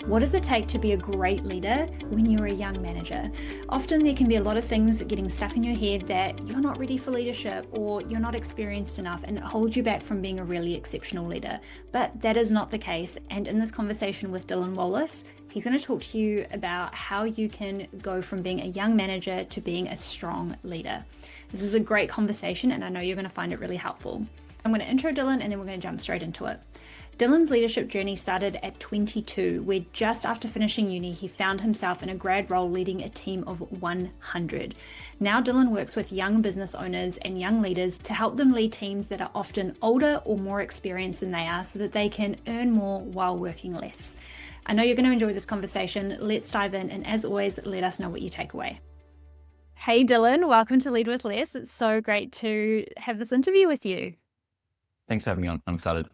What does it take to be a great leader when you're a young manager? Often there can be a lot of things getting stuck in your head that you're not ready for leadership or you're not experienced enough, and it holds you back from being a really exceptional leader. But that is not the case. And in this conversation with Dylan Wallace, he's going to talk to you about how you can go from being a young manager to being a strong leader. This is a great conversation, and I know you're going to find it really helpful. I'm going to intro Dylan and then we're going to jump straight into it. Dylan's leadership journey started at 22, where just after finishing uni, he found himself in a grad role leading a team of 100. Now Dylan works with young business owners and young leaders to help them lead teams that are often older or more experienced than they are so that they can earn more while working less. I know you're going to enjoy this conversation. Let's dive in, and as always, let us know what you take away. Hey Dylan, welcome to Lead with Less. It's so great to have this interview with you. Thanks for having me on. I'm excited.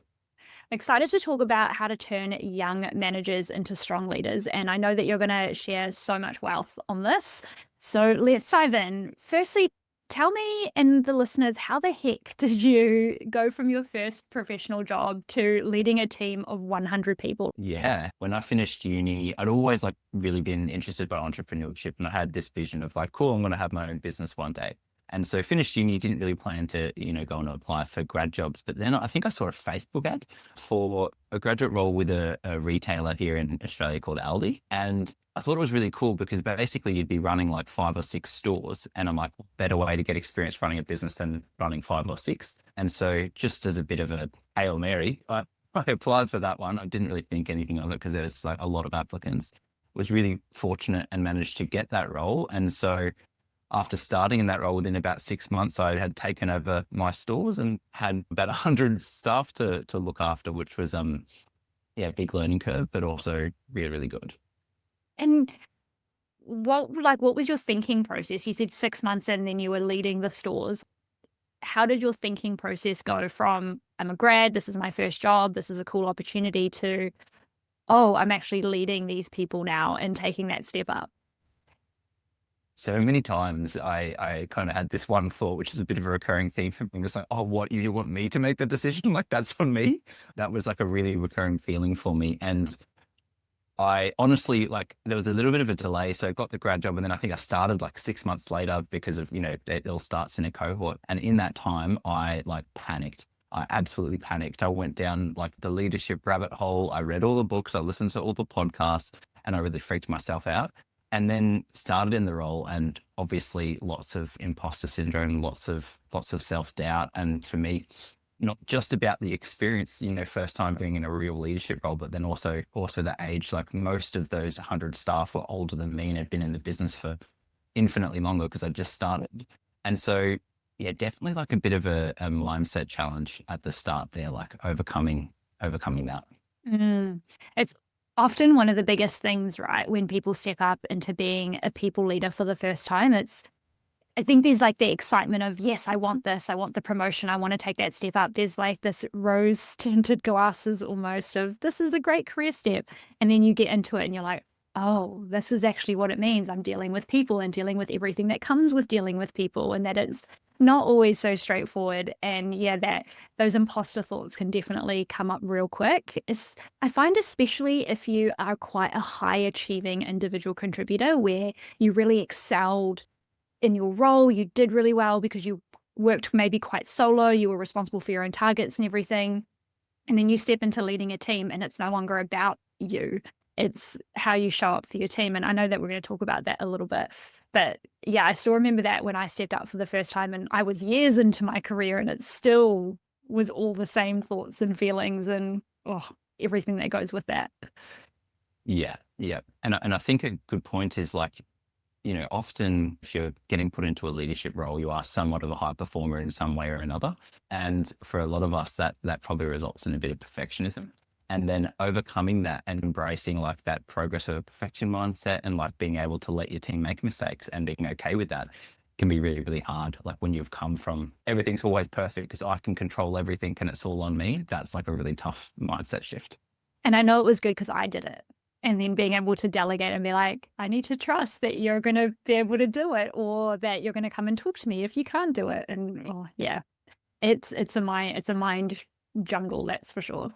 Excited to talk about how to turn young managers into strong leaders. And I know that you're going to share so much wealth on this. So let's dive in. Firstly, tell me and the listeners, how the heck did you go from your first professional job to leading a team of 100 people? Yeah. When I finished uni, I'd always really been interested by entrepreneurship. And I had this vision of cool, I'm going to have my own business one day. And so finished uni, didn't really plan to, go and apply for grad jobs. But then I think I saw a Facebook ad for a graduate role with a retailer here in Australia called Aldi. And I thought it was really cool because basically you'd be running 5 or 6 stores. And I'm like, better way to get experience running a business than running 5 or 6. And so just as a bit of a Hail Mary, I applied for that one. I didn't really think anything of it because there was a lot of applicants. Was really fortunate and managed to get that role. And so after starting in that role, within about 6 months, I had taken over my stores and had about 100 staff to look after, which was, big learning curve, but also really, really good. And what was your thinking process? You said 6 months in, then you were leading the stores. How did your thinking process go from, I'm a grad, this is my first job, this is a cool opportunity, to, oh, I'm actually leading these people now and taking that step up? So many times I kind of had this one thought, which is a bit of a recurring theme for me. It's oh, what, you want me to make the decision? That's on me. That was a really recurring feeling for me. And I honestly, there was a little bit of a delay. So I got the grad job and then I think I started 6 months later because of, it all starts in a cohort. And in that time, I panicked. I absolutely panicked. I went down the leadership rabbit hole. I read all the books. I listened to all the podcasts and I really freaked myself out. And then started in the role, and obviously lots of imposter syndrome, lots of self-doubt. And for me, not just about the experience, first time being in a real leadership role, but then also the age. Most of those 100 staff were older than me and had been in the business for infinitely longer because I just started. And so, yeah, definitely a bit of a mindset challenge at the start there, overcoming that. It's often one of the biggest things, right? When people step up into being a people leader for the first time, I think there's the excitement of, yes, I want this, I want the promotion, I want to take that step up. There's this rose tinted glasses almost of, this is a great career step. And then you get into it and you're like, oh, this is actually what it means. I'm dealing with people and dealing with everything that comes with dealing with people, and that it's not always so straightforward. And yeah, that those imposter thoughts can definitely come up real quick. I find, especially if you are quite a high achieving individual contributor where you really excelled in your role, you did really well because you worked maybe quite solo, you were responsible for your own targets and everything. And then you step into leading a team and it's no longer about you. It's how you show up for your team. And I know that we're going to talk about that a little bit. But yeah, I still remember that when I stepped up for the first time, and I was years into my career and it still was all the same thoughts and feelings and everything that goes with that. Yeah. And I think a good point is often if you're getting put into a leadership role, you are somewhat of a high performer in some way or another. And for a lot of us, that probably results in a bit of perfectionism. And then overcoming that and embracing that progress over perfection mindset and being able to let your team make mistakes and being okay with that can be really, really hard. When you've come from everything's always perfect because I can control everything and it's all on me, that's a really tough mindset shift. And I know it was good because I did it. And then being able to delegate and be like, I need to trust that you're going to be able to do it, or that you're going to come and talk to me if you can't do it. And it's a mind jungle, that's for sure.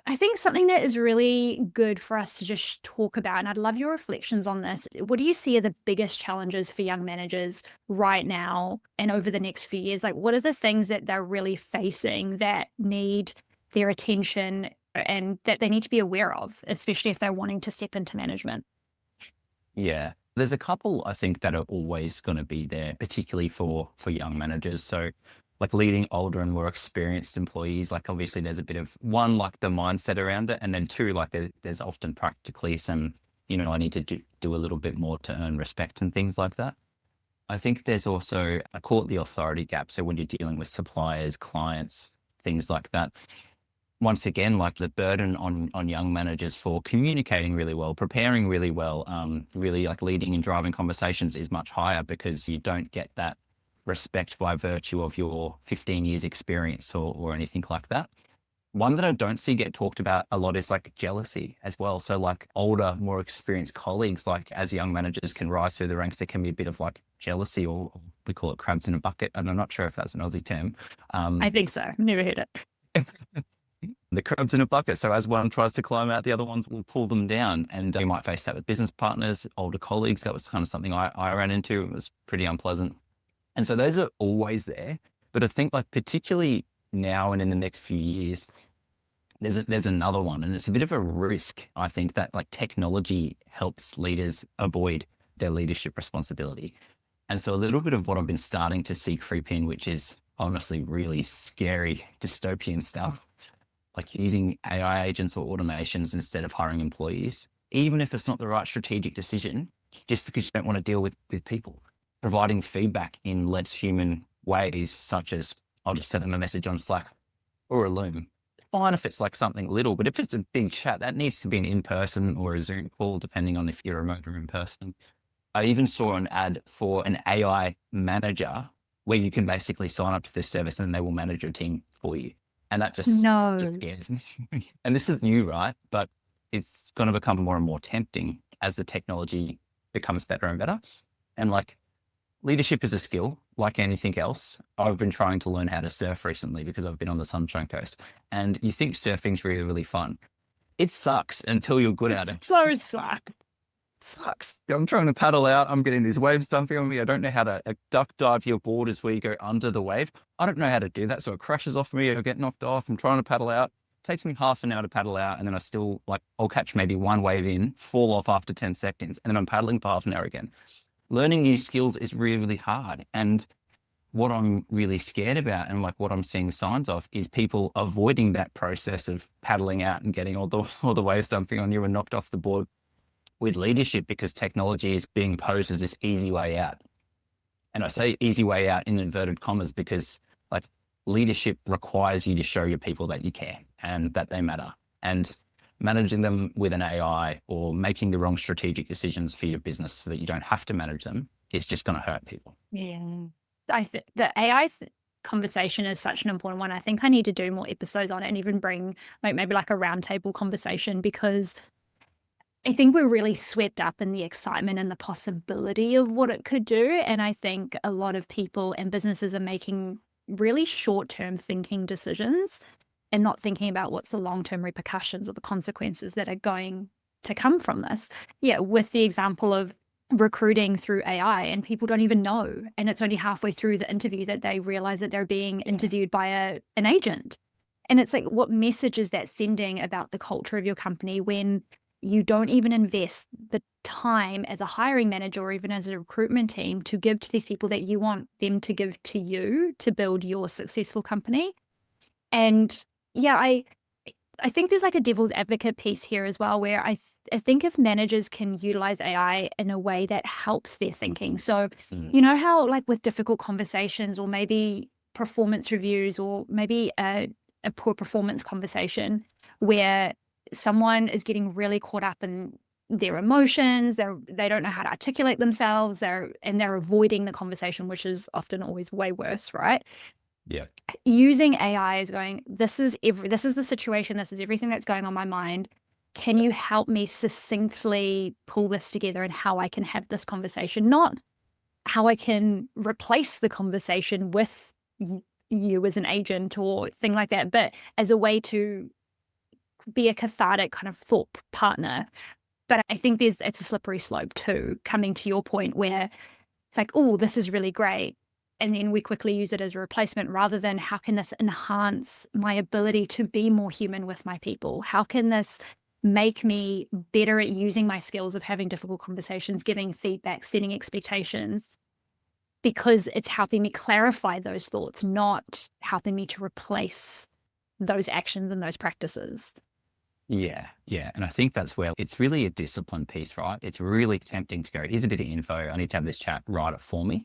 I think something that is really good for us to just talk about, and I'd love your reflections on this. What do you see are the biggest challenges for young managers right now and over the next few years? Like, what are the things that they're really facing that need their attention and that they need to be aware of, especially if they're wanting to step into management? Yeah. There's a couple I think that are always going to be there, particularly for young managers. So like leading older and more experienced employees, like obviously there's a bit of one, like the mindset around it. And then two, like there's often practically some, I need to do a little bit more to earn respect and things like that. I think there's also, I call it the authority gap. So when you're dealing with suppliers, clients, things like that, once again, like the burden on young managers for communicating really well, preparing really well, really like leading and driving conversations is much higher because you don't get that respect by virtue of your 15 years experience or anything like that. One that I don't see get talked about a lot is like jealousy as well. So like older, more experienced colleagues, like as young managers can rise through the ranks, there can be a bit of like jealousy, or we call it crabs in a bucket. And I'm not sure if that's an Aussie term. I think so. Never heard it. The crabs in a bucket. So as one tries to climb out, the other ones will pull them down. And you might face that with business partners, older colleagues. That was kind of something I ran into. It was pretty unpleasant. And so those are always there. But I think like particularly now and in the next few years, there's another one. And it's a bit of a risk, I think, that like technology helps leaders avoid their leadership responsibility. And so a little bit of what I've been starting to see creep in, which is honestly really scary dystopian stuff, like using AI agents or automations instead of hiring employees, even if it's not the right strategic decision, just because you don't want to deal with people. Providing feedback in less human ways, such as I'll just send them a message on Slack or a Loom. Fine if it's like something little, but if it's a big chat, that needs to be an in-person or a Zoom call, depending on if you're remote or in person. I even saw an ad for an AI manager where you can basically sign up to this service and they will manage your team for you. And that just No. scares me. And this is new, right? But it's going to become more and more tempting as the technology becomes better and better. And like leadership is a skill like anything else. I've been trying to learn how to surf recently because I've been on the Sunshine Coast. And you think surfing's really, really fun. It sucks until you're good at it. So sucks. Sucks. I'm trying to paddle out. I'm getting these waves dumping on me. I don't know how to duck dive your board is where you go under the wave. I don't know how to do that. So it crashes off me. I get knocked off. I'm trying to paddle out. It takes me half an hour to paddle out. And then I still I'll catch maybe one wave in, fall off after 10 seconds. And then I'm paddling for half an hour again. Learning new skills is really, really hard. And what I'm really scared about and like what I'm seeing signs of is people avoiding that process of paddling out and getting all the waves dumping on you and knocked off the board with leadership because technology is being posed as this easy way out. And I say easy way out in inverted commas because like leadership requires you to show your people that you care and that they matter. And managing them with an AI or making the wrong strategic decisions for your business so that you don't have to manage them is just going to hurt people. Yeah. The AI conversation is such an important one. I think I need to do more episodes on it and even bring maybe like a roundtable conversation because I think we're really swept up in the excitement and the possibility of what it could do. And I think a lot of people and businesses are making really short-term thinking decisions and not thinking about what's the long-term repercussions or the consequences that are going to come from this. Yeah, with the example of recruiting through AI and people don't even know. And it's only halfway through the interview that they realize that they're being interviewed by an agent. And it's like, what message is that sending about the culture of your company when you don't even invest the time as a hiring manager or even as a recruitment team to give to these people that you want them to give to you to build your successful company? And yeah, I think there's like a devil's advocate piece here as well, where I think if managers can utilize AI in a way that helps their thinking. So, you know how like with difficult conversations or maybe performance reviews or maybe a poor performance conversation where someone is getting really caught up in their emotions, they don't know how to articulate themselves, they're avoiding the conversation, which is often always way worse, right? Yeah. Using AI is going, this is the situation, this is everything that's going on my mind. Can you help me succinctly pull this together and how I can have this conversation? Not how I can replace the conversation with you as an agent or thing like that, but as a way to be a cathartic kind of thought partner. But I think it's a slippery slope too, coming to your point where it's like, oh, this is really great. And then we quickly use it as a replacement rather than how can this enhance my ability to be more human with my people? How can this make me better at using my skills of having difficult conversations, giving feedback, setting expectations? Because it's helping me clarify those thoughts, not helping me to replace those actions and those practices. Yeah, yeah. And I think that's where it's really a discipline piece, right? It's really tempting to go, here's a bit of info. I need to have this chat, write it for me.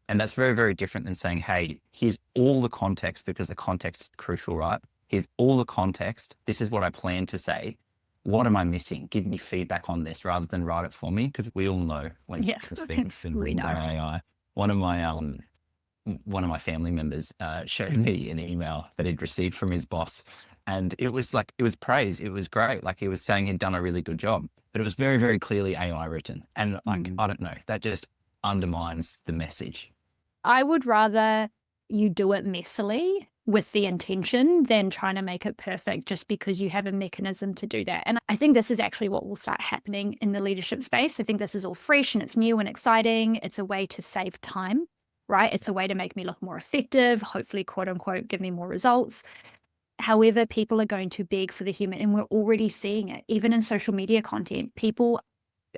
And that's very, very different than saying, hey, here's all the context, because the context is crucial, right? Here's all the context. This is what I plan to say. What am I missing? Give me feedback on this rather than write it for me. Because we all know when someone's being written by AI. One of my family members showed me an email that he'd received from his boss. And it was praise. It was great. Like, he was saying he'd done a really good job, but it was very, very clearly AI written. And like, I don't know, that just undermines the message. I would rather you do it messily with the intention than trying to make it perfect just because you have a mechanism to do that. And I think this is actually what will start happening in the leadership space. I think this is all fresh and it's new and exciting. It's a way to save time, right? It's a way to make me look more effective, hopefully, quote unquote, give me more results. However, people are going to beg for the human, and we're already seeing it. Even in social media content, people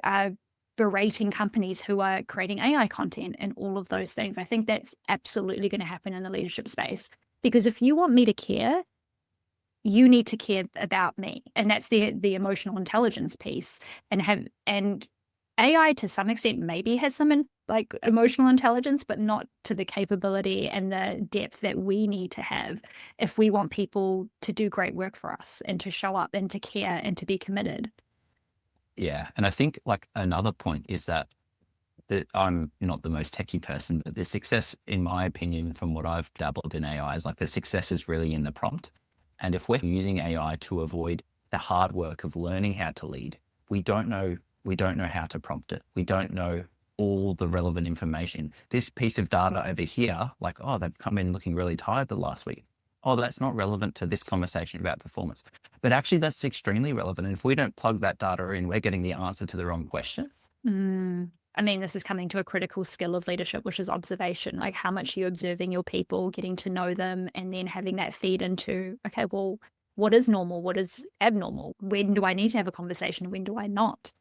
are berating companies who are creating AI content and all of those things. I think that's absolutely going to happen in the leadership space, because if you want me to care, you need to care about me. And that's the emotional intelligence piece. And AI to some extent maybe has some emotional intelligence, but not to the capability and the depth that we need to have if we want people to do great work for us and to show up and to care and to be committed. Yeah. And I think like another point is that I'm not the most techie person, but the success, in my opinion, from what I've dabbled in AI, is like the success is really in the prompt. And if we're using AI to avoid the hard work of learning how to lead, we don't know how to prompt it. We don't know all the relevant information. This piece of data over here, like, oh, they've come in looking really tired the last week. Oh, that's not relevant to this conversation about performance. But actually, that's extremely relevant. And if we don't plug that data in, we're getting the answer to the wrong question. I mean, this is coming to a critical skill of leadership, which is observation. Like, how much are you observing your people, getting to know them, and then having that feed into, okay, well, what is normal? What is abnormal? When do I need to have a conversation? When do I not?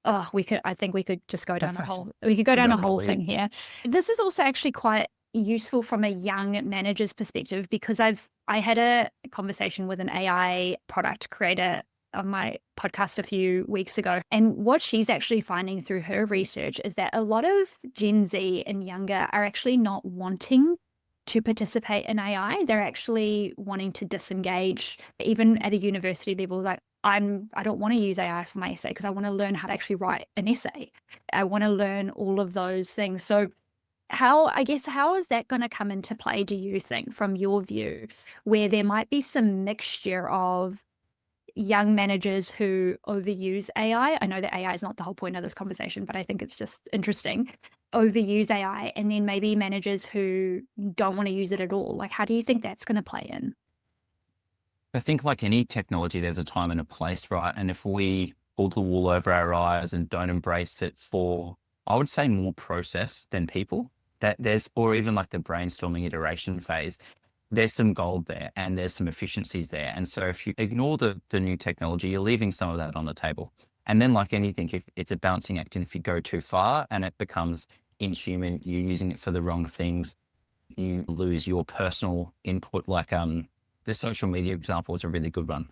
Oh, I think we could just go down a whole thing here. This is also actually quite useful from a young manager's perspective, because I had a conversation with an AI product creator on my podcast a few weeks ago. And what she's actually finding through her research is that a lot of Gen Z and younger are actually not wanting to participate in AI. They're actually wanting to disengage, even at a university level. Like, I don't want to use AI for my essay because I want to learn how to actually write an essay. I want to learn all of those things. So how is that going to come into play, do you think, from your view, where there might be some mixture of young managers who overuse AI? I know that AI is not the whole point of this conversation, but I think it's just interesting. Overuse AI, and then maybe managers who don't want to use it at all. Like, how do you think that's going to play in? I think like any technology, there's a time and a place, right? And if we pull the wool over our eyes and don't embrace it for, I would say, more process than people, or even like the brainstorming iteration phase, there's some gold there and there's some efficiencies there. And so if you ignore the new technology, you're leaving some of that on the table. And then, like anything, if it's a balancing act, and if you go too far and it becomes inhuman, you're using it for the wrong things, you lose your personal input. Like the social media example is a really good one.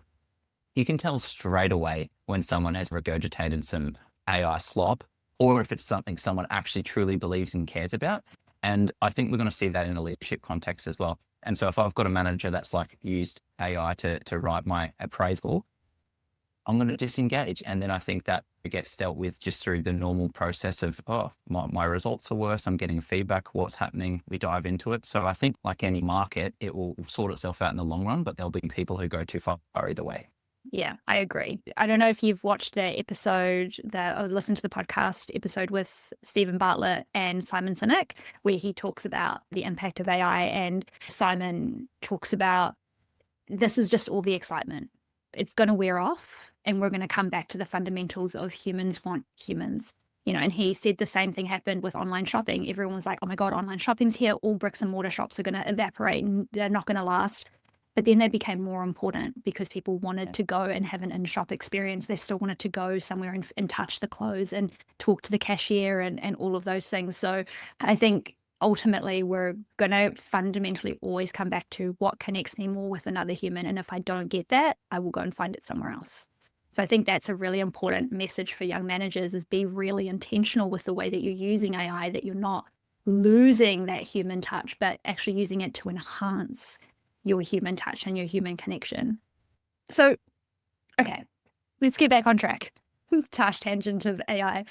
You can tell straight away when someone has regurgitated some AI slop, or if it's something someone actually truly believes and cares about. And I think we're going to see that in a leadership context as well. And so if I've got a manager that's like used AI to write my appraisal, I'm going to disengage. And then I think that it gets dealt with just through the normal process of, oh, my results are worse. I'm getting feedback. What's happening? We dive into it. So I think like any market, it will sort itself out in the long run, but there'll be people who go too far either way. Yeah, I agree. I don't know if you've watched the episode or listened to the podcast episode with Stephen Bartlett and Simon Sinek, where he talks about the impact of AI, and Simon talks about this is just all the excitement. it's going to wear off, and we're going to come back to the fundamentals of humans want humans. And he said the same thing happened with online shopping. Everyone was like, oh my God, online shopping's here. All bricks and mortar shops are going to evaporate and they're not going to last. But then they became more important because people wanted to go and have an in-shop experience. They still wanted to go somewhere and touch the clothes and talk to the cashier and all of those things. So I think ultimately we're going to fundamentally always come back to what connects me more with another human. And if I don't get that, I will go and find it somewhere else. So I think that's a really important message for young managers, is be really intentional with the way that you're using AI, that you're not losing that human touch, but actually using it to enhance your human touch and your human connection. So, okay, let's get back on track. Tash tangent of AI.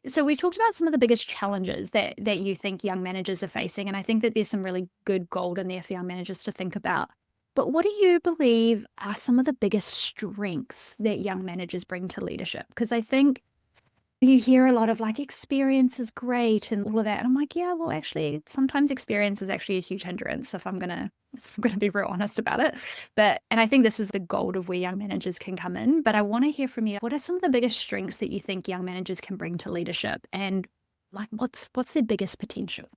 So we've talked about some of the biggest challenges that you think young managers are facing, and I think that there's some really good gold in there for young managers to think about. But what do you believe are some of the biggest strengths that young managers bring to leadership? Because I think you hear a lot of like, experience is great and all of that. And I'm like, yeah, well, actually, sometimes experience is actually a huge hindrance, if I'm gonna be real honest about it. And I think this is the gold of where young managers can come in. But I want to hear from you. What are some of the biggest strengths that you think young managers can bring to leadership? And like, what's their biggest potential?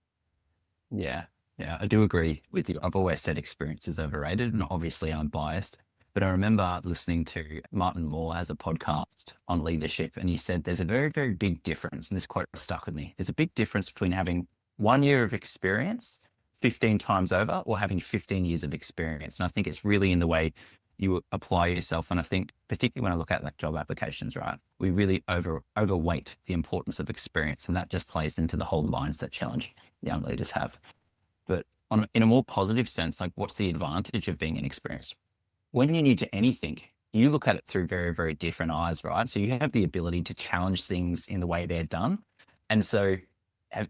Yeah. Yeah, I do agree with you. I've always said experience is overrated, and obviously I'm biased. But I remember listening to Martin Moore as a podcast on leadership, and he said there's a very, very big difference. And this quote stuck with me. There's a big difference between having 1 year of experience 15 times over or having 15 years of experience. And I think it's really in the way you apply yourself. And I think particularly when I look at like job applications, right, we really overweight the importance of experience. And that just plays into the whole mindset challenge young leaders have. But in a more positive sense, like what's the advantage of being inexperienced? When you're new to anything, you look at it through very, very different eyes, right? So you have the ability to challenge things in the way they're done. And so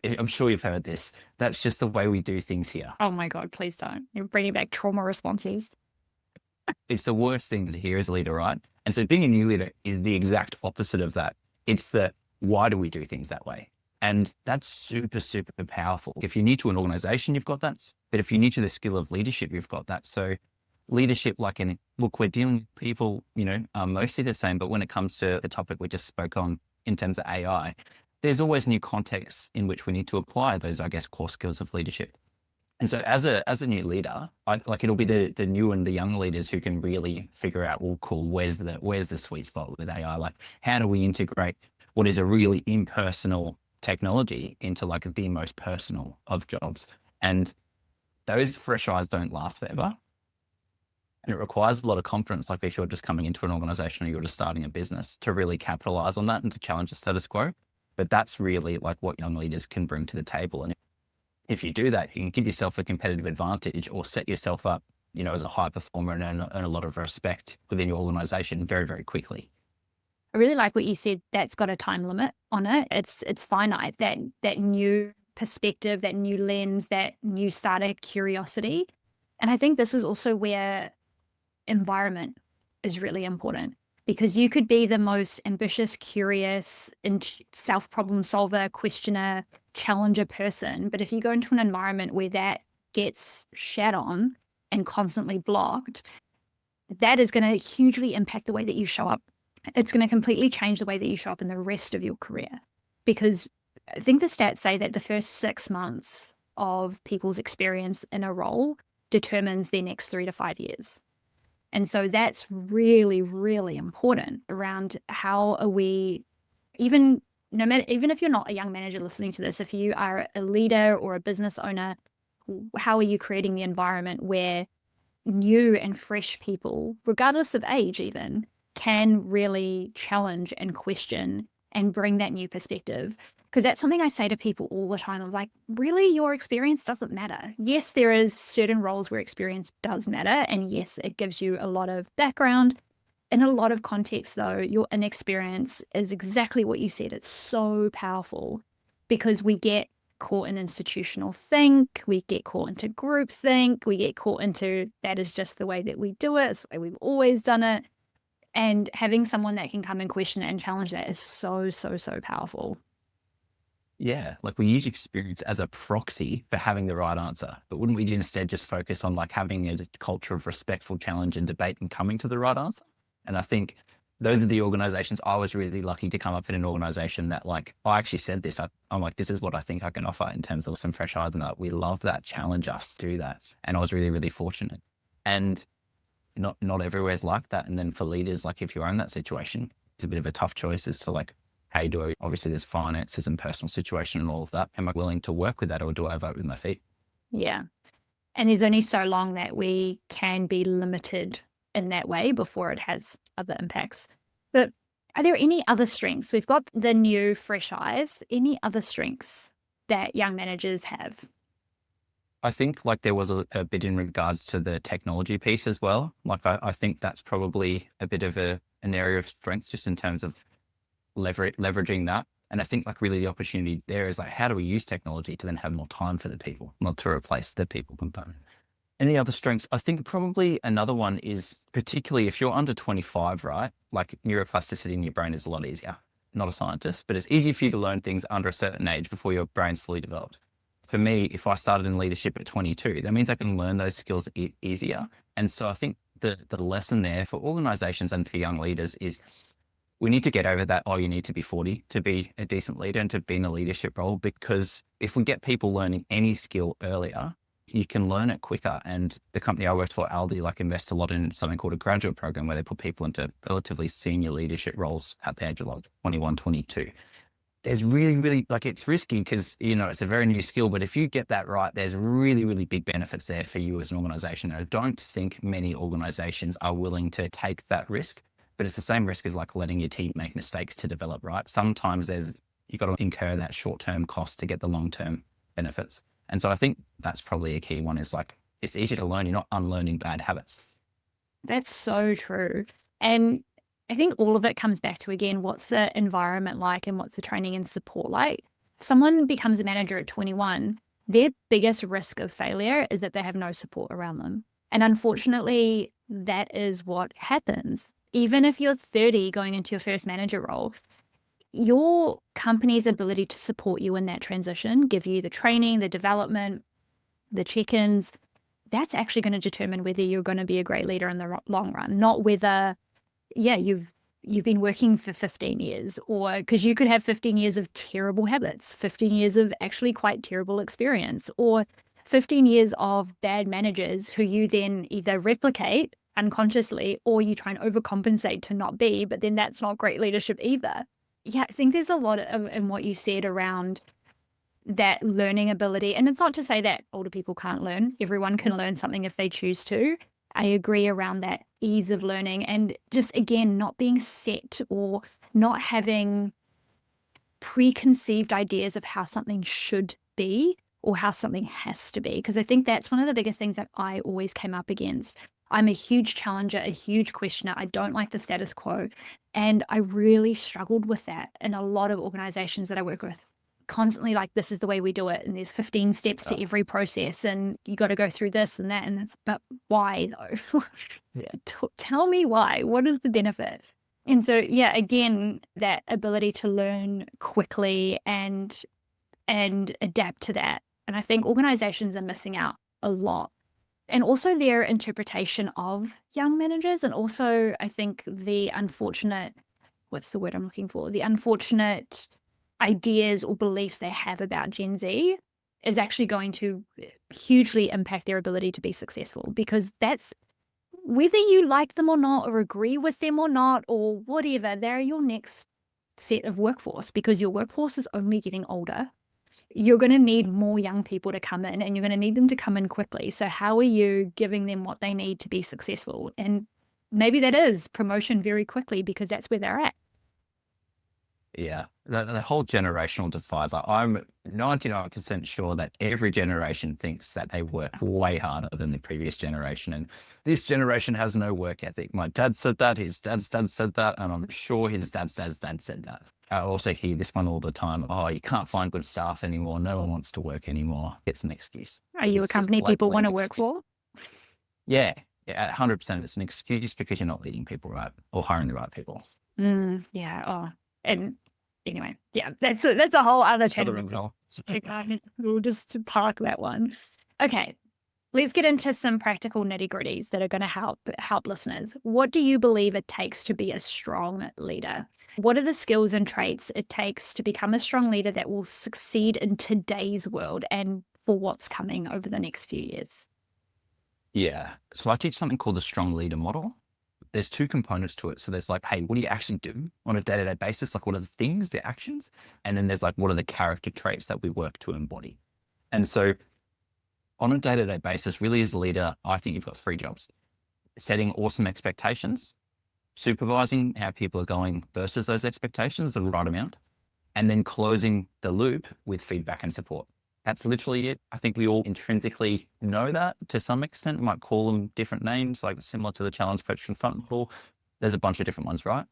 I'm sure you've heard this. That's just the way we do things here. Oh my God, please don't. You're bringing back trauma responses. It's the worst thing to hear as a leader, right? And so being a new leader is the exact opposite of that. It's the, why do we do things that way? And that's super, super powerful. If you're new to an organization, you've got that. But if you're new to the skill of leadership, you've got that. So leadership, look, we're dealing with people, mostly the same, but when it comes to the topic we just spoke on in terms of AI, there's always new contexts in which we need to apply those, I guess, core skills of leadership. And so as a new leader, it'll be the new and the young leaders who can really figure out, well, cool, where's the sweet spot with AI? Like, how do we integrate what is a really impersonal technology into like the most personal of jobs? And those fresh eyes don't last forever. And it requires a lot of confidence, like if you're just coming into an organization or you're just starting a business, to really capitalize on that and to challenge the status quo. But that's really like what young leaders can bring to the table. And if you do that, you can give yourself a competitive advantage or set yourself up, as a high performer and earn a lot of respect within your organization very, very quickly. I really like what you said. That's got a time limit on it. It's finite. That new perspective, that new lens, that new starter curiosity. And I think this is also where environment is really important, because you could be the most ambitious, curious, and self-problem solver, questioner, challenger person. But if you go into an environment where that gets shat on and constantly blocked, that is going to hugely impact the way that you show up. It's going to completely change the way that you show up in the rest of your career. Because I think the stats say that the first 6 months of people's experience in a role determines their next 3 to 5 years. And so that's really, really important around how are we, even if you're not a young manager listening to this, if you are a leader or a business owner, how are you creating the environment where new and fresh people, regardless of age even, can really challenge and question and bring that new perspective? Because that's something I say to people all the time. I'm like, really, your experience doesn't matter. Yes, there is certain roles where experience does matter. And yes, it gives you a lot of background. In a lot of contexts, though, your inexperience is exactly what you said. It's so powerful because we get caught in institutional think, we get caught into group think, we get caught into that is just the way that we do it. It's the way we've always done it. And having someone that can come and question it and challenge that is so, so, so powerful. Yeah, like we use experience as a proxy for having the right answer, but wouldn't we instead just focus on like having a culture of respectful challenge and debate and coming to the right answer? And I think those are the organizations. I was really lucky to come up in an organization that like, I actually said this, I'm like, this is what I think I can offer in terms of some fresh eyes and that we love that, challenge us to do that. And I was really, really fortunate. And not everywhere's like that. And then for leaders, like if you're in that situation, it's a bit of a tough choice as to like, hey, do I, obviously there's finances and personal situation and all of that. Am I willing to work with that, or do I vote with my feet? Yeah. And there's only so long that we can be limited in that way before it has other impacts. But are there any other strengths? We've got the new fresh eyes. Any other strengths that young managers have? I think like there was a bit in regards to the technology piece as well. Like I think that's probably a bit of an area of strength just in terms of leveraging that. And I think like really the opportunity there is like, how do we use technology to then have more time for the people, not to replace the people component? Any other strengths? I think probably another one is particularly if you're under 25, right? Like neuroplasticity in your brain is a lot easier. Not a scientist, but it's easier for you to learn things under a certain age before your brain's fully developed. For me, if I started in leadership at 22, that means I can learn those skills easier. And so I think the lesson there for organizations and for young leaders is we need to get over that, oh, you need to be 40 to be a decent leader and to be in a leadership role, because if we get people learning any skill earlier, you can learn it quicker. And the company I worked for, Aldi, like invest a lot in something called a graduate program where they put people into relatively senior leadership roles at the age of like 21, 22. There's really, really like it's risky because, you know, it's a very new skill, but if you get that right, there's really, really big benefits there for you as an organization. And I don't think many organizations are willing to take that risk, but it's the same risk as like letting your team make mistakes to develop, right? Sometimes you got to incur that short-term cost to get the long-term benefits. And so I think that's probably a key one is like, it's easy to learn. You're not unlearning bad habits. That's so true. And I think all of it comes back to, again, what's the environment like and what's the training and support like? If someone becomes a manager at 21, their biggest risk of failure is that they have no support around them. And unfortunately, that is what happens. Even if you're 30 going into your first manager role, your company's ability to support you in that transition, give you the training, the development, the check-ins, that's actually going to determine whether you're going to be a great leader in the long run, not whether, yeah, you've been working for 15 years, or because you could have 15 years of terrible habits, 15 years of actually quite terrible experience, or 15 years of bad managers who you then either replicate unconsciously or you try and overcompensate to not be, but then that's not great leadership either. Yeah, I think there's a lot in what you said around that learning ability. And it's not to say that older people can't learn. Everyone can learn something if they choose to. I agree around that ease of learning and just, again, not being set or not having preconceived ideas of how something should be or how something has to be. Because I think that's one of the biggest things that I always came up against. I'm a huge challenger, a huge questioner. I don't like the status quo. And I really struggled with that in a lot of organizations that I work with. Constantly like, this is the way we do it. And there's 15 steps to every process. And you got to go through this and that. And that's, but why though? Yeah. Tell me why. What is the benefit? And so, yeah, again, that ability to learn quickly and adapt to that. And I think organizations are missing out a lot. And also their interpretation of young managers. And also, I think the unfortunate, what's the word I'm looking for? The unfortunate ideas or beliefs they have about Gen Z is actually going to hugely impact their ability to be successful, because that's, whether you like them or not, or agree with them or not, or whatever, they're your next set of workforce, because your workforce is only getting older. You're going to need more young people to come in, and you're going to need them to come in quickly. So how are you giving them what they need to be successful? And maybe that is promotion very quickly, because that's where they're at. Yeah, the whole generational divide. Like I'm 99% sure that every generation thinks that they work way harder than the previous generation. And this generation has no work ethic. My dad said that, his dad's dad said that, and I'm sure his dad's dad said that. I also hear this one all the time. Oh, you can't find good staff anymore. No one wants to work anymore. It's an excuse. Are you It's a just company people blatantly want an to work excuse. for? Yeah, 100%. It's an excuse because you're not leading people right or hiring the right people. Yeah. Oh, and Anyway, yeah, that's a whole other Other tangent. rabbit hole. Okay, we'll just park that one. Okay, let's get into some practical nitty-gritties that are going to help listeners. What do you believe it takes to be a strong leader? What are the skills and traits it takes to become a strong leader that will succeed in today's world and for what's coming over the next few years? Yeah. So I teach something called the strong leader model. There's two components to it. So there's like, hey, what do you actually do on a day-to-day basis? Like, what are the things, the actions? And then there's like, what are the character traits that we work to embody? And so on a day-to-day basis, really as a leader, I think you've got three jobs: setting awesome expectations, supervising how people are going versus those expectations, the right amount, and then closing the loop with feedback and support. That's literally it. I think we all intrinsically know that to some extent. We might call them different names, like similar to the challenge, coach, and front model. There's a bunch of different ones, right?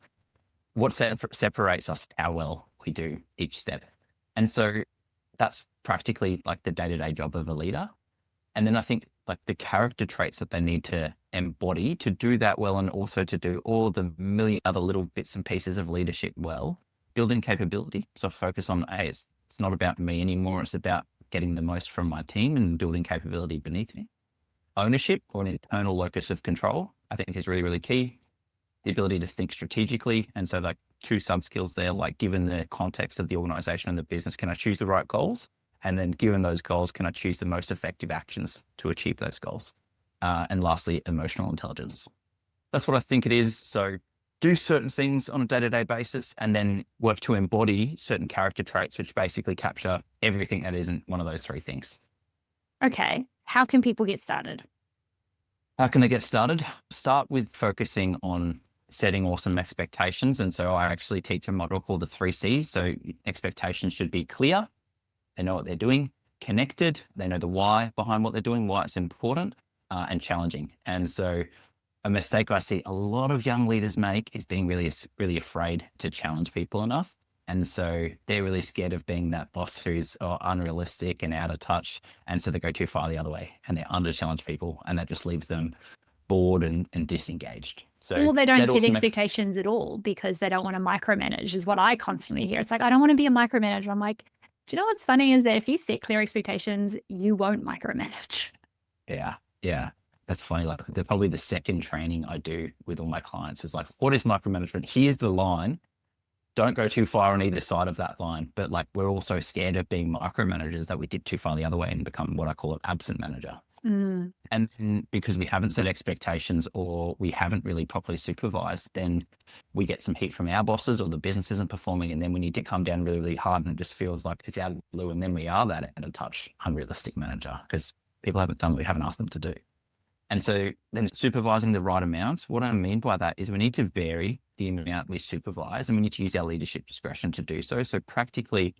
What separates us, how well we do each step. And so that's practically like the day-to-day job of a leader. And then I think like the character traits that they need to embody to do that well, and also to do all the million other little bits and pieces of leadership well, building capability. So focus on, hey, it's not about me anymore. It's about getting the most from my team and building capability beneath me. Ownership, or an internal locus of control, I think is really, really key. The ability to think strategically. And so like two sub skills there, like given the context of the organization and the business, can I choose the right goals? And then given those goals, can I choose the most effective actions to achieve those goals? And lastly, emotional intelligence. That's what I think it is. So do certain things on a day-to-day basis and then work to embody certain character traits, which basically capture everything that isn't one of those three things. Okay, how can people get started? How can they get started? Start with focusing on setting awesome expectations. And so I actually teach a model called the 3Cs. So expectations should be clear. They know what they're doing. Connected. They know the why behind what they're doing, why it's important, and challenging. And so a mistake I see a lot of young leaders make is being really, really afraid to challenge people enough. And so they're really scared of being that boss who's unrealistic and out of touch. And so they go too far the other way and they under challenge people, and that just leaves them bored and disengaged. So Well, they don't set expectations at all because they don't want to micromanage, is what I constantly hear. It's like, I don't want to be a micromanager. I'm like, do you know what's funny is that if you set clear expectations, you won't micromanage. Yeah. That's funny. Like they're probably the second training I do with all my clients is like, what is micromanagement? Here's the line. Don't go too far on either side of that line. But like, we're also scared of being micromanagers that we dip too far the other way and become what I call an absent manager. Mm. And because we haven't set expectations or we haven't really properly supervised, then we get some heat from our bosses or the business isn't performing. And then we need to come down really, really hard and it just feels like it's out of the blue. And then we are that out of touch, unrealistic manager because people haven't done what we haven't asked them to do. And so then supervising the right amounts, what I mean by that is we need to vary the amount we supervise and we need to use our leadership discretion to do so. So practically,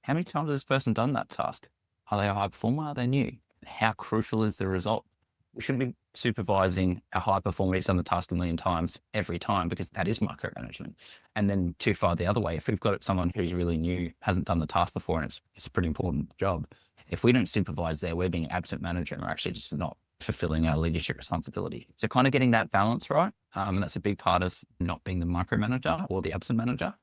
how many times has this person done that task? Are they a high performer? Are they new? How crucial is the result? We shouldn't be supervising a high performer who's done the task a million times every time because that is micromanagement. And then too far the other way, if we've got someone who's really new, hasn't done the task before, and it's a pretty important job, if we don't supervise there, we're being an absent manager and we're actually just not fulfilling our leadership responsibility. So kind of getting that balance right. And that's a big part of not being the micromanager or the absent manager.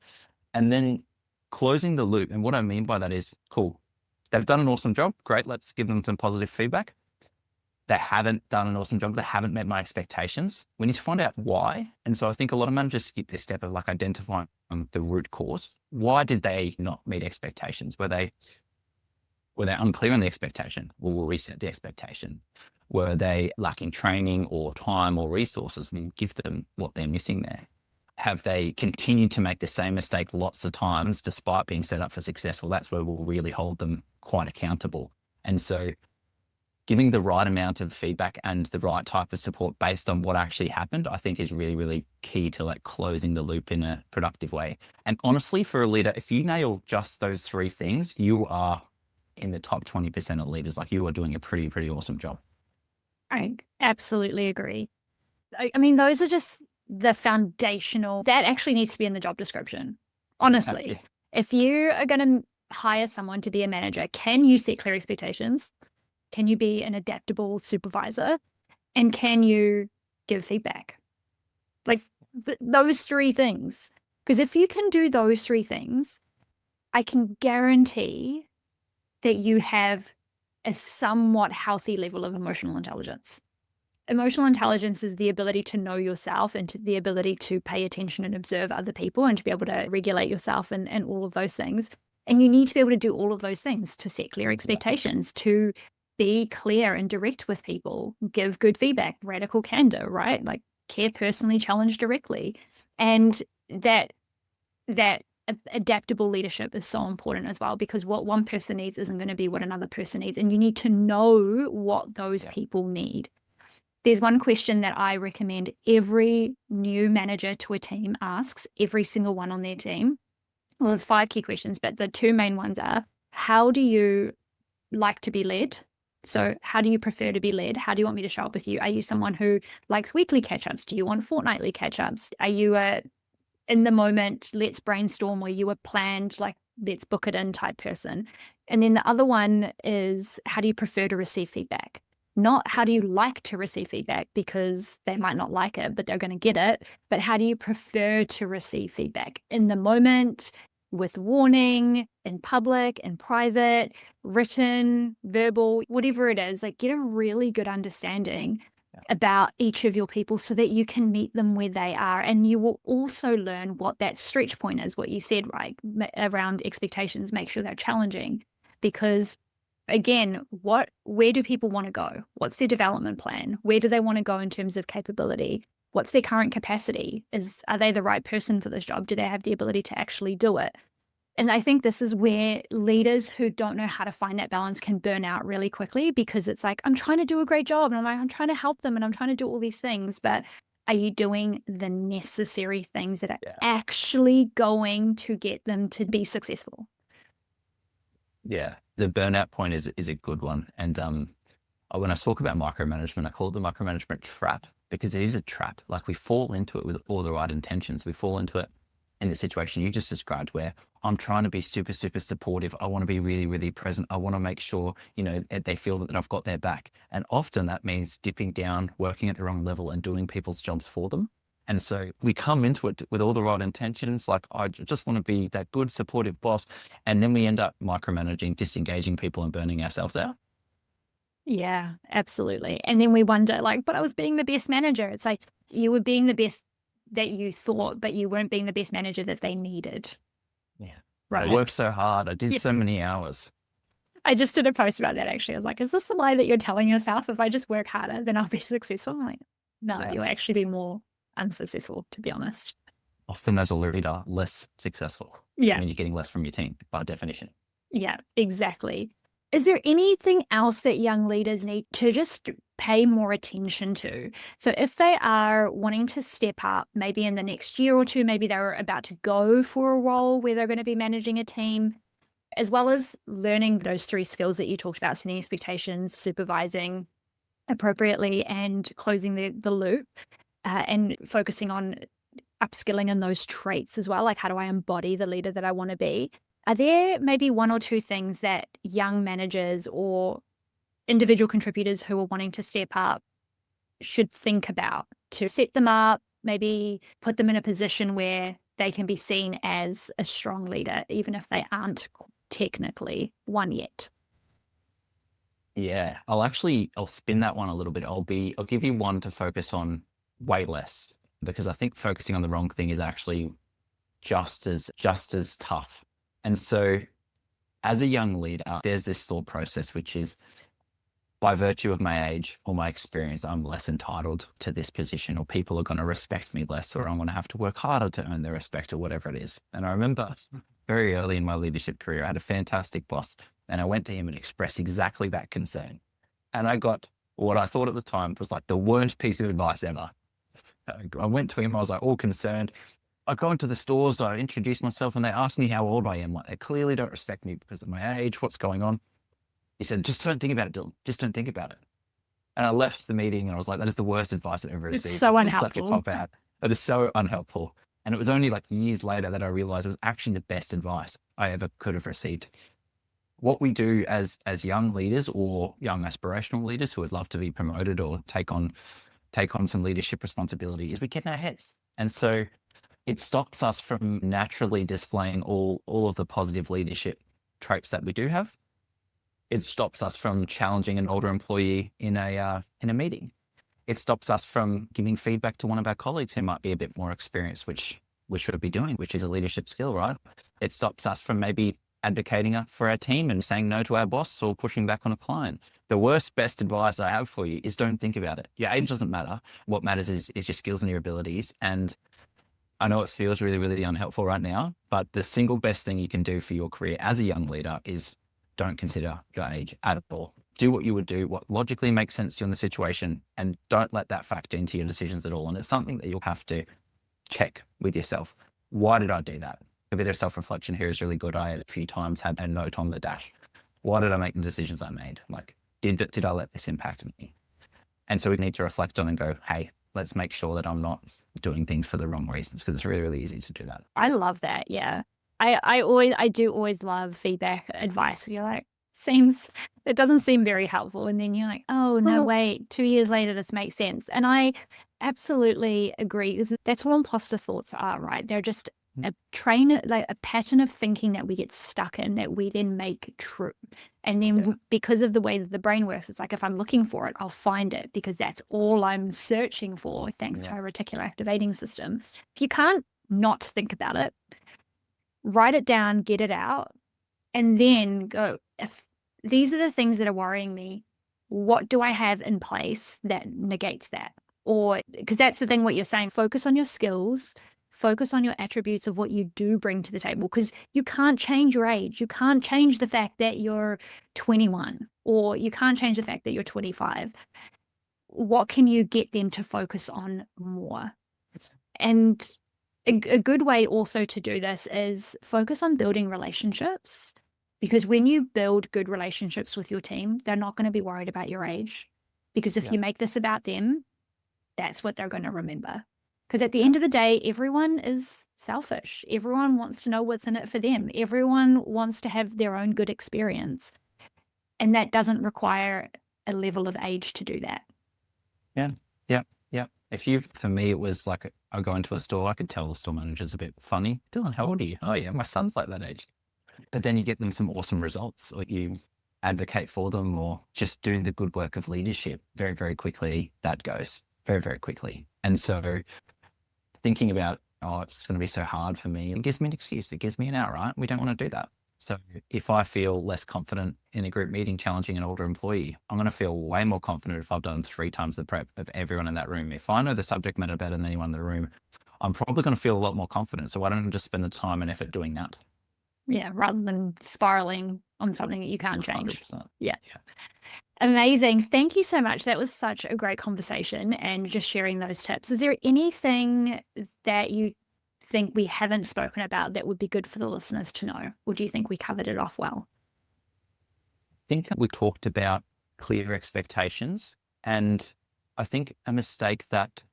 And then closing the loop. And what I mean by that is, cool, they've done an awesome job. Great. Let's give them some positive feedback. They haven't done an awesome job. They haven't met my expectations. We need to find out why. And so I think a lot of managers skip this step of like identifying the root cause. Why did they not meet expectations? Were they unclear on the expectation? Well, we'll reset the expectation. Were they lacking training or time or resources? We'll give them what they're missing there. Have they continued to make the same mistake lots of times despite being set up for success? Well, that's where we'll really hold them quite accountable. And so giving the right amount of feedback and the right type of support based on what actually happened, I think is really, really key to like closing the loop in a productive way. And honestly, for a leader, if you nail just those three things, you are in the top 20% of leaders. Like you are doing a pretty, pretty awesome job. I absolutely agree. I mean, those are just the foundational, that actually needs to be in the job description. Honestly, Yeah. if you are going to hire someone to be a manager, can you set clear expectations? Can you be an adaptable supervisor? And can you give feedback? Like those three things. Because if you can do those three things, I can guarantee that you have a somewhat healthy level of emotional intelligence. Emotional intelligence is the ability to know yourself and the ability to pay attention and observe other people and to be able to regulate yourself and all of those things. And you need to be able to do all of those things to set clear expectations, to be clear and direct with people, give good feedback, radical candor, right? Like care personally, challenge directly. And that adaptable leadership is so important as well, because what one person needs isn't going to be what another person needs. And you need to know what those people need. There's one question that I recommend every new manager to a team asks, every single one on their team. Well, there's 5 key questions, but the 2 main ones are, how do you like to be led? So how do you prefer to be led? How do you want me to show up with you? Are you someone who likes weekly catch-ups? Do you want fortnightly catch-ups? Are you a in the moment, let's brainstorm, or you a planned, like, let's book it in type person? And then the other one is, how do you prefer to receive feedback? Not how do you like to receive feedback, because they might not like it, but they're going to get it. But how do you prefer to receive feedback? In the moment, with warning, in public, in private, written, verbal, whatever it is, like get a really good understanding about each of your people so that you can meet them where they are. And you will also learn what that stretch point is, what you said, right, around expectations. Make sure they're challenging, because again, where do people want to go? What's their development plan? Where do they want to go in terms of capability? What's their current capacity? Are they the right person for this job? Do they have the ability to actually do it? And I think this is where leaders who don't know how to find that balance can burn out really quickly, because it's like, I'm trying to do a great job, and I'm trying to help them, and I'm trying to do all these things, but are you doing the necessary things that are actually going to get them to be successful? Yeah, the burnout point is a good one. And when I talk about micromanagement, I call it the micromanagement trap, because it is a trap. Like, we fall into it with all the right intentions. We fall into it in the situation you just described, where I'm trying to be super, super supportive. I want to be really, really present. I want to make sure, they feel that I've got their back. And often that means dipping down, working at the wrong level, and doing people's jobs for them. And so we come into it with all the right intentions, like, I just want to be that good, supportive boss. And then we end up micromanaging, disengaging people, and burning ourselves out. Yeah, absolutely. And then we wonder, like, but I was being the best manager. It's like you were being the best that you thought, but you weren't being the best manager that they needed. Yeah. Right. I worked so hard. I did so many hours. I just did a post about that, actually. I was like, is this the lie that you're telling yourself? If I just work harder, then I'll be successful. I'm like, no, you'll actually be more unsuccessful, to be honest. Often as a leader, less successful. Yeah. I mean, you're getting less from your team by definition. Yeah, exactly. Is there anything else that young leaders need to just pay more attention to? So if they are wanting to step up, maybe in the next year or two, maybe they're about to go for a role where they're going to be managing a team, as well as learning those 3 skills that you talked about, setting expectations, supervising appropriately, and closing the loop, and focusing on upskilling in those traits as well. Like, how do I embody the leader that I want to be? Are there maybe 1 or 2 things that young managers or individual contributors who are wanting to step up should think about to set them up, maybe put them in a position where they can be seen as a strong leader, even if they aren't technically one yet? Yeah, I'll spin that one a little bit. I'll give you one to focus on way less, because I think focusing on the wrong thing is actually just as tough. And so as a young leader, there's this thought process, which is, by virtue of my age or my experience, I'm less entitled to this position, or people are going to respect me less, or I'm going to have to work harder to earn their respect, or whatever it is. And I remember very early in my leadership career, I had a fantastic boss, and I went to him and expressed exactly that concern. And I got what I thought at the time was like the worst piece of advice ever. I went to him, I was like all concerned. I go into the stores, I introduce myself, and they ask me how old I am. Like, they clearly don't respect me because of my age. What's going on? He said, just don't think about it, Dylan. Just don't think about it. And I left the meeting and I was like, that is the worst advice I've ever received. It's so unhelpful. Such a cop out. It is so unhelpful. And it was only like years later that I realized it was actually the best advice I ever could have received. What we do as young leaders, or young aspirational leaders who would love to be promoted or take on some leadership responsibility, is we get in our heads. And so It stops us from naturally displaying all of the positive leadership traits that we do have. It stops us from challenging an older employee in a meeting. It stops us from giving feedback to one of our colleagues who might be a bit more experienced, which we should be doing, which is a leadership skill, right? It stops us from maybe advocating for our team and saying no to our boss or pushing back on a client. The worst, best advice I have for you is don't think about it. Your age doesn't matter. What matters is your skills and your abilities. And I know it feels really, really unhelpful right now, but the single best thing you can do for your career as a young leader is don't consider your age at all. Do what you would do, what logically makes sense to you in the situation, and don't let that factor into your decisions at all. And it's something that you'll have to check with yourself. Why did I do that? A bit of self-reflection here is really good. I a few times had a note on the dash. Why did I make the decisions I made? Like, did I let this impact me? And so we need to reflect on and go, hey, let's make sure that I'm not doing things for the wrong reasons, because it's really, really easy to do that. I love that. Yeah. I do always love feedback advice. You're like, it doesn't seem very helpful. And then you're like, oh, no, wait, 2 years later, this makes sense. And I absolutely agree. 'Cause that's what imposter thoughts are, right? They're just a like a pattern of thinking that we get stuck in that we then make true. And then because of the way that the brain works, it's like, if I'm looking for it, I'll find it because that's all I'm searching for, thanks to our reticular activating system. If you can't not think about it, write it down, get it out, and then go, if these are the things that are worrying me, what do I have in place that negates that? Or, because that's the thing, what you're saying, focus on your skills, focus on your attributes of what you do bring to the table, because you can't change your age. You can't change the fact that you're 21, or you can't change the fact that you're 25. What can you get them to focus on more? And a good way also to do this is focus on building relationships, because when you build good relationships with your team, they're not going to be worried about your age, because if you make this about them, that's what they're going to remember. Because at the end of the day, everyone is selfish. Everyone wants to know what's in it for them. Everyone wants to have their own good experience. And that doesn't require a level of age to do that. Yeah. For me, it was like, I go into a store, I could tell the store manager's a bit funny. Dylan, how old are you? Oh yeah, my son's like that age. But then you get them some awesome results, or you advocate for them, or just doing the good work of leadership very, very quickly. That goes very, very quickly. And so thinking about, oh, it's going to be so hard for me, it gives me an excuse. It gives me an out, right? We don't want to do that. So if I feel less confident in a group meeting challenging an older employee, I'm going to feel way more confident if I've done 3 times the prep of everyone in that room. If I know the subject matter better than anyone in the room, I'm probably going to feel a lot more confident. So why don't I just spend the time and effort doing that? Yeah, rather than spiraling on something that you can't change. 100%. Yeah. Amazing. Thank you so much. That was such a great conversation, and just sharing those tips. Is there anything that you think we haven't spoken about that would be good for the listeners to know? Or do you think we covered it off well? I think we talked about clear expectations, and I think a mistake that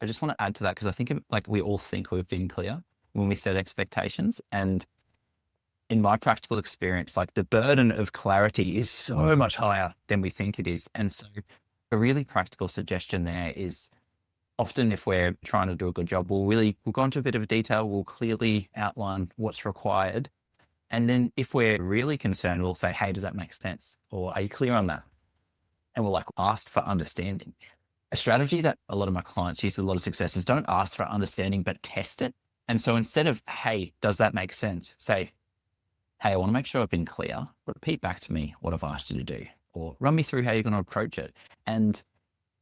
I just want to add to that, because I think like we all think we've been clear when we set expectations. And in my practical experience, like the burden of clarity is so much higher than we think it is. And so a really practical suggestion there is, often if we're trying to do a good job, we'll go into a bit of detail, we'll clearly outline what's required. And then if we're really concerned, we'll say, hey, does that make sense? Or are you clear on that? And we'll like ask for understanding. A strategy that a lot of my clients use with a lot of success is don't ask for understanding, but test it. And so instead of, hey, does that make sense? Say, hey, I want to make sure I've been clear. Repeat back to me what I've asked you to do, or run me through how you're going to approach it. And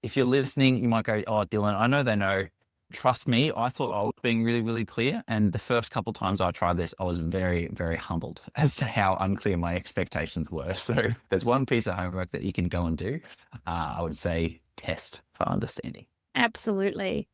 if you're listening, you might go, oh, Dylan, I know they know. Trust me, I thought I was being really, really clear. And the first couple of times I tried this, I was very, very humbled as to how unclear my expectations were. So there's one piece of homework that you can go and do. I would say test for understanding. Absolutely.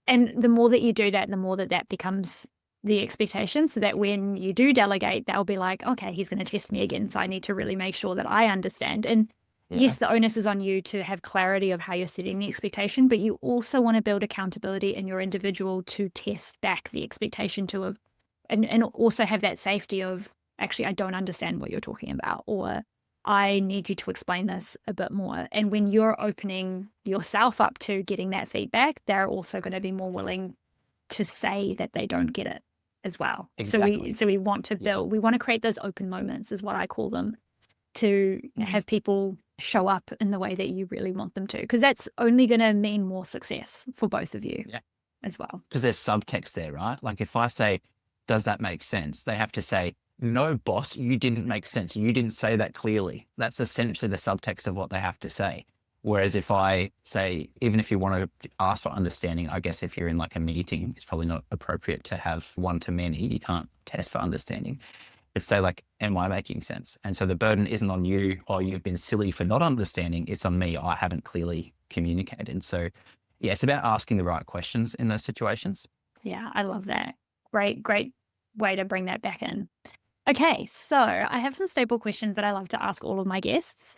And the more that you do that, the more that that becomes the expectation, so that when you do delegate, they'll be like, okay, he's going to test me again. So I need to really make sure that I understand. And yes, the onus is on you to have clarity of how you're setting the expectation, but you also want to build accountability in your individual to test back the expectation to and also have that safety of, actually, I don't understand what you're talking about, or I need you to explain this a bit more. And when you're opening yourself up to getting that feedback, they're also going to be more willing to say that they don't get it as well. Exactly. So we want to Yeah. we want to create those open moments, is what I call them, to have people show up in the way that you really want them to, because that's only going to mean more success for both of you Yeah. as well. Because there's subtext there, right? Like if I say, does that make sense? They have to say, no, boss, you didn't make sense. You didn't say that clearly. That's essentially the subtext of what they have to say. Whereas if I say, even if you want to ask for understanding, I guess if you're in like a meeting, it's probably not appropriate to have one-to-many. You can't test for understanding. But say like, am I making sense? And so the burden isn't on you, or you've been silly for not understanding. It's on me. I haven't clearly communicated. So yeah, it's about asking the right questions in those situations. Yeah, I love that. Great way to bring that back in. Okay, so I have some staple questions that I love to ask all of my guests.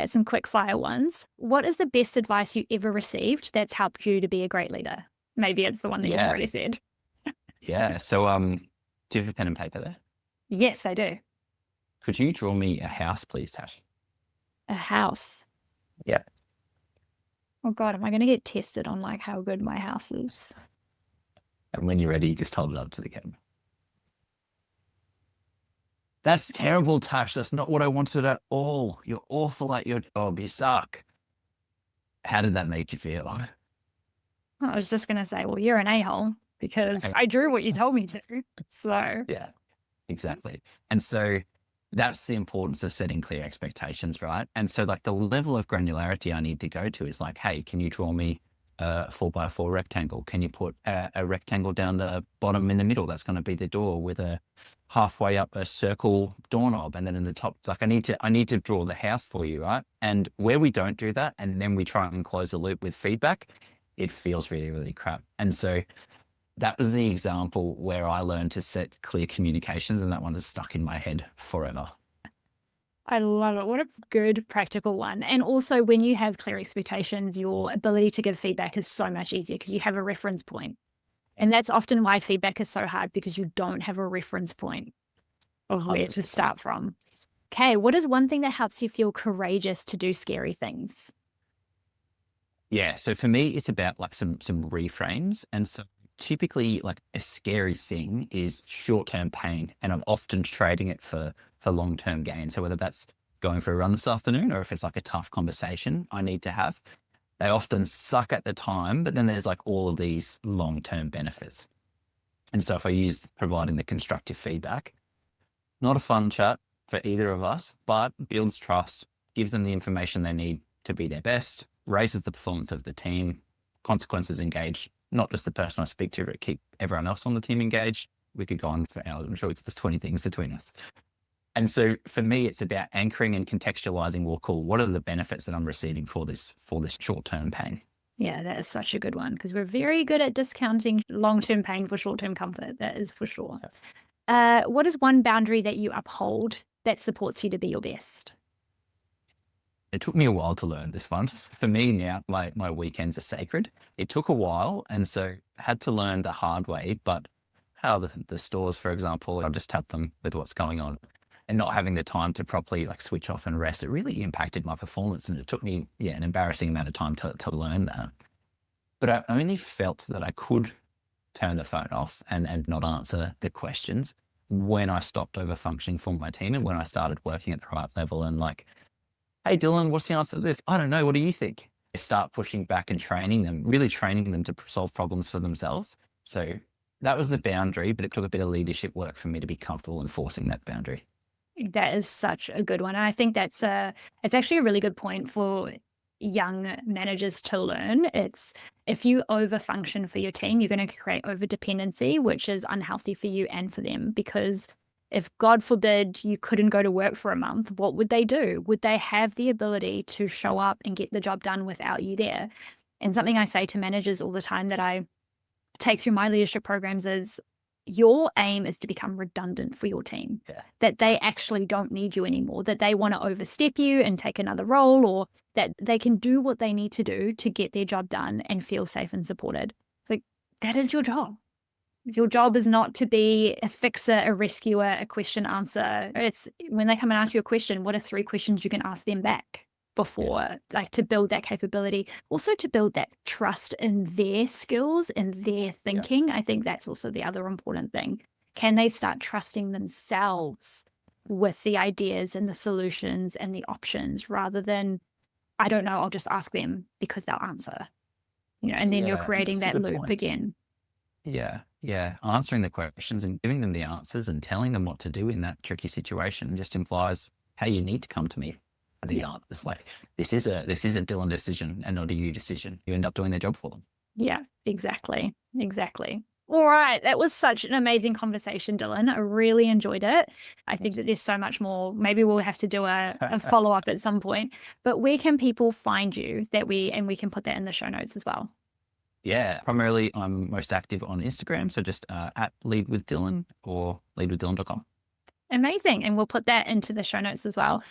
Some quick fire ones. What is the best advice you ever received that's helped you to be a great leader? Maybe it's the one that you've Yeah. already said. Yeah. So do you have a pen and paper there? Yes, I do. Could you draw me a house, please, Tash? A house. Yeah. Oh God, am I going to get tested on like how good my house is? And when you're ready, just hold it up to the camera. That's terrible, Tash. That's not what I wanted at all. You're awful at your job. You suck. How did that make you feel? I was just going to say, well, you're an a-hole because I drew what you told me to. So Yeah, exactly. And so that's the importance of setting clear expectations, right? And so like the level of granularity I need to go to is like, hey, can you draw me a 4x4 rectangle? Can you put a rectangle down the bottom in the middle? That's going to be the door with a halfway up a circle doorknob. And then in the top, like I need to draw the house for you, right? And where we don't do that, and then we try and close the loop with feedback, it feels really, really crap. And so that was the example where I learned to set clear communications, and that one is stuck in my head forever. I love it. What a good practical one. And also when you have clear expectations, your ability to give feedback is so much easier because you have a reference point. And that's often why feedback is so hard, because you don't have a reference point of where to 100%. start from. Okay, what is one thing that helps you feel courageous to do scary things? Yeah. So for me, it's about like some reframes. And so typically like a scary thing is short-term pain, and I'm often trading it for long-term gain. So whether that's going for a run this afternoon, or if it's like a tough conversation I need to have, they often suck at the time, but then there's like all of these long-term benefits. And so if I use providing the constructive feedback, not a fun chat for either of us, but builds trust, gives them the information they need to be their best, raises the performance of the team, consequences engage, not just the person I speak to, but keep everyone else on the team engaged. We could go on for hours. I'm sure there's 20 things between us. And so for me, it's about anchoring and contextualizing, well, cool, what are the benefits that I'm receiving for this short-term pain? Yeah, that is such a good one, because we're very good at discounting long-term pain for short-term comfort. That is for sure. What is one boundary that you uphold that supports you to be your best? It took me a while to learn this one. For me now, my weekends are sacred. It took a while, and so had to learn the hard way, but how the stores, for example, I just tap them with what's going on, and not having the time to properly like switch off and rest, it really impacted my performance. And it took me, an embarrassing amount of time to learn that. But I only felt that I could turn the phone off and not answer the questions when I stopped over functioning for my team, and when I started working at the right level and like, hey, Dylan, what's the answer to this? I don't know. What do you think? I start pushing back and really training them to solve problems for themselves. So that was the boundary, but it took a bit of leadership work for me to be comfortable enforcing that boundary. That is such a good one. And I think it's actually a really good point for young managers to learn. It's, if you over function for your team, you're going to create over dependency, which is unhealthy for you and for them. Because if God forbid you couldn't go to work for a month, what would they do? Would they have the ability to show up and get the job done without you there? And something I say to managers all the time that I take through my leadership programs is, your aim is to become redundant for your team, that they actually don't need you anymore, that they want to overstep you and take another role, or that they can do what they need to do to get their job done and feel safe and supported. Like, that is your job. Your job is not to be a fixer, a rescuer, a question answer. It's when they come and ask you a question, what are 3 questions you can ask them back? before, like to build that capability, also to build that trust in their skills and their thinking. I think that's also the other important thing. Can they start trusting themselves with the ideas and the solutions and the options rather than, I don't know, I'll just ask them because they'll answer, and then you're creating that loop again. Yeah. Answering the questions and giving them the answers and telling them what to do in that tricky situation just implies, hey, you need to come to me for the answers. Like this is a Dylan decision and not a you decision. You end up doing their job for them. Yeah, exactly. All right. That was such an amazing conversation, Dylan. I really enjoyed it. I think that there's so much more. Maybe we'll have to do a follow-up at some point. But where can people find you and we can put that in the show notes as well? Yeah, primarily I'm most active on Instagram. So just at Lead with Dylan or leadwithdylan.com. Amazing. And we'll put that into the show notes as well.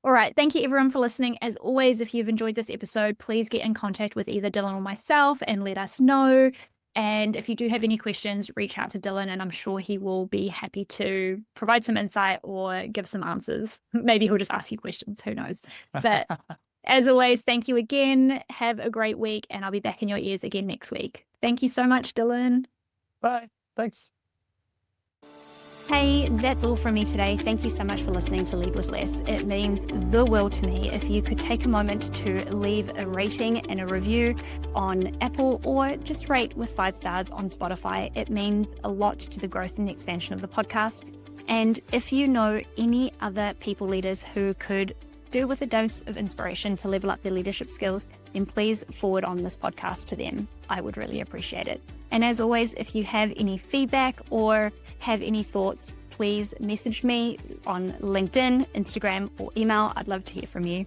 All right. Thank you, everyone, for listening. As always, if you've enjoyed this episode, please get in contact with either Dylan or myself and let us know. And if you do have any questions, reach out to Dylan, and I'm sure he will be happy to provide some insight or give some answers. Maybe he'll just ask you questions. Who knows? But as always, thank you again. Have a great week, and I'll be back in your ears again next week. Thank you so much, Dylan. Bye. Thanks. Hey, that's all from me today. Thank you so much for listening to Lead with Less. It means the world to me if you could take a moment to leave a rating and a review on Apple or just rate with 5 stars on Spotify. It means a lot to the growth and the expansion of the podcast. And if you know any other people leaders who could do with a dose of inspiration to level up their leadership skills, then please forward on this podcast to them. I would really appreciate it. And as always, if you have any feedback or have any thoughts, please message me on LinkedIn, Instagram, or email. I'd love to hear from you.